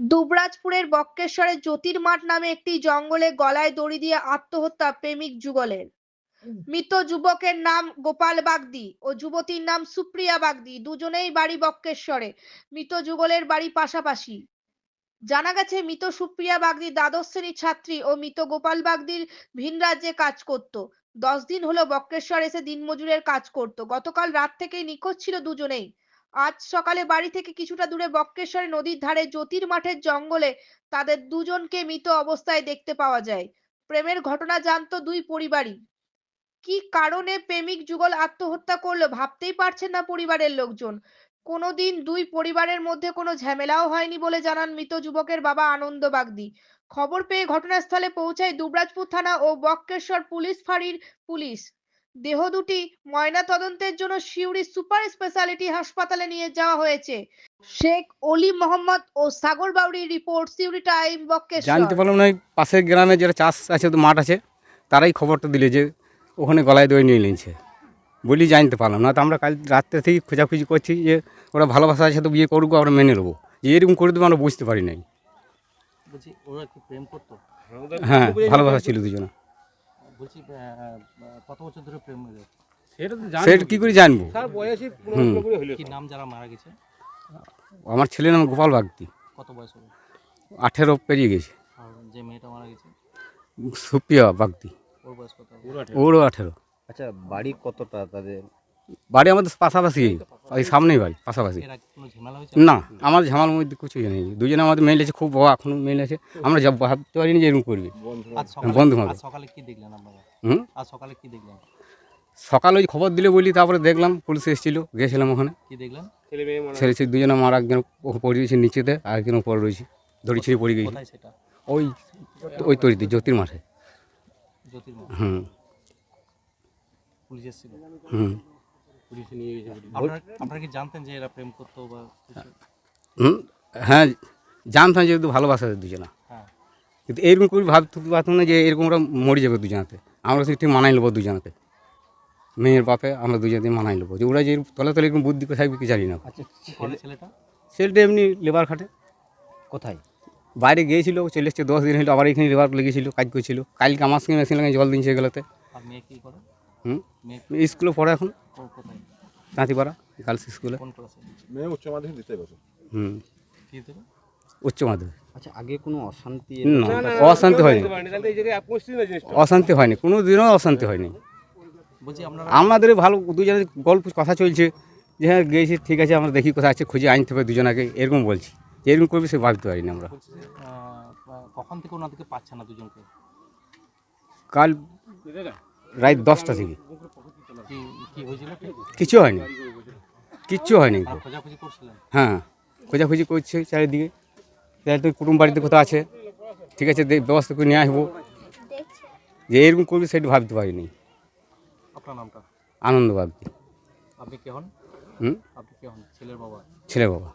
দুবরাজপুরের বক্রেশ্বরে জ্যোতির্মাঠ নামে একটি জঙ্গলে গলায় দড়ি দিয়ে আত্মহত্যা প্রেমিক যুগলের। মৃত যুবকের নাম গোপাল বাগদি ও যুবতীর নাম সুপ্রিয়া বাগদি, দুজনেই বাড়ি বক্রেশ্বরে। মৃত যুগলের বাড়ি পাশাপাশি। জানা গেছে মৃত সুপ্রিয়া বাগদি দ্বাদশ শ্রেণীর ছাত্রী ও মৃত গোপাল বাগদির ভিন রাজ্যে কাজ করত। 10 দিন হলো বক্রেশ্বর এসে দিনমজুরের কাজ করত। গতকাল রাত থেকেই নিখোঁজ ছিল দুজনেই। আজ সকালে বাড়ি থেকে কিছুটা দূরে বক্রেশ্বরে নদীর ধারে জ্যোতির্মাঠের জঙ্গলে তাদের দুজনকে মৃত অবস্থায় দেখতে পাওয়া যায়। প্রেমের ঘটনা জানতো দুই পরিবারই। কি কারণে প্রেমিক যুগল আত্মহত্যা করলো ভাবতেই পারছেন না পরিবারের লোকজন। কোনোদিন দুই পরিবারের মধ্যে কোনো ঝামেলাও হয়নি বলে জানান মৃত যুবকের বাবা আনন্দ বাগদি। খবর পেয়ে ঘটনাস্থলে পৌঁছায় দুবরাজপুর থানা ও বক্রেশ্বর পুলিশ ফাঁড়ির পুলিশ। দেহ দুটি ময়না তদন্তের জন্য সিউড়ি সুপার স্পেশালিটি হাসপাতালে নিয়ে যাওয়া হয়েছে। শেখ অলি মোহাম্মদ ও সাগর বাউরির রিপোর্ট, সিউড়ি টাইম, বক্রেশ্বর। জানতে পারলাম না, ওই পাশের গ্রামে যারা চাষ আছে, তো মাঠ আছে, তারাই খবরটা দিলে যে ওখানে গলায় দড়ি নিয়ে নিয়েছে বলি জানতে পারলাম না। তো আমরা কাল রাত্রে থেকেই খোঁজাখুঁজি করছি যে ওরা ভালোবাসা আছে তো বিয়ে করবো, আমরা মেনে নেবো। যে এরকম করে দেবো আমরা বুঝতে পারি নাই। বলছি ওরা কি প্রেম করতো? হ্যাঁ, ভালোবাসা ছিল দুজনে। বলছি কত বছর ধরে প্রেম হয়ে যাচ্ছে? সেটা কী করে জানবো? কি নাম যারা মারা গেছে? আমার ছেলের নাম গোপাল বাগদি। কত বয়স হবে? 18 পেরিয়ে গেছে। আর যে মেয়েটা মারা গেছে সুপ্রিয়া বাগদি, ওর বয়স কত? ওরও 18। আচ্ছা, বাড়ি কতটা তাদের? বাড়ি আমাদের পাশাপাশি, ওই সামনেই বাড়ি পাশাপাশি। এর আগে কোনো ঝামেলা হয়েছে? না, আমার ঝামার মধ্যে কিছুই নেই। দুজনে আমাদের মেল আছে, খুব এখনো মেল আছে। আমরা ভাবতে পারিনি যে এরকম করবে। বন্ধু আজ সকালে কি দেখলেন আপনারা? আজ সকালে কি দেখলেন? সকালে ওই খবর দিলে বলি, তারপরে দেখলাম পুলিশ এসেছিল, গিয়েছিলাম ওখানে। কি দেখলেন? ছেলে দুজনে মারা, একজন পড়ে গেছে নিচেতে, আর একজন উপরে রয়েছে, দড়ি ছিঁড়ে পড়ে গেছে। কোথায় সেটা? ওই ওই তরিতে জ্যোতির মাঠে। জ্যোতির্ময়। পুলিশ এসেছিল? আপনারা কি জানতেন যে এরা প্রেম করতো বা কিছু? হ্যাঁ, জানতাম যেহেতু ভালোবাসা দুজনা। হ্যাঁ, কিন্তু এরকম করে ভাবতে পারতাম না যে এরকম ওরা মরে যাবে দুজনাতে। আমরা ঠিক মানাই নেবো দুজনাতে, মেয়ের বাপে আমরা দুজনাতে মানাই নেবো। যে ওরা যে তলে তলে এরকম বুদ্ধি কোথায় কি জানি না। আচ্ছা, কি করে ছেলেটা? ছেলেটা এমনি লেবার খাটে। কোথায়? বাইরে গিয়েছিল, চলে এসছে 10 দিন হলো, আবার এখানে লেবার লেগেছিল, কাজ করছিল। কালকে আমার সঙ্গে মেশিন লাগিয়ে জল দিন সেগুলোতে। আর মেয়ে কি করে? মেয়ে স্কুলে পড়ে এখন, কোথায়? তাঁতিপাড়া গার্লস স্কুলে। কোন ক্লাসে? মেয়ে উচ্চ মাধ্যমিক দিতে গেছে। কি দেবে? উচ্চ মাধ্যমিক। আচ্ছা, আগে কোনো অশান্তি? না, অশান্তি হয়নি, অশান্তি হয়নি, কোনো দিনও অশান্তি হয়নি। বলছি আপনারা আমাদের ভালো দুজনের গল্প কথা চলছে যে হ্যাঁ গিয়েছি, ঠিক আছে, আমরা দেখি কোথায় আছে, খুঁজে আনতে হবে দুজনাকে, এরকম বলছি। এরকম করবে সে ভাবতে পারিনি আমরা। বলছি যে কখন থেকে ওনাদেরকে পাচ্ছে না দুজনকে? কাল রাত 10টা থেকে। কি কি হয়েছিল? কিছু হয়নি, কিচ্ছু হয়নি। খোঁজাখুঁজি করছিলেন? হ্যাঁ, খোঁজাখুঁজি করছে চারিদিকে, তো কুটুম বাড়িতে কোথাও আছে, ঠিক আছে, ব্যবস্থা করে নিয়ে আসবো। যে এরকম করবে সেটা ভাবতে পারিনি। আপনার নামটা? আনন্দ বাগদি। আপনি কে হন? আপনি কে হন? ছেলের বাবা? ছেলে বাবা।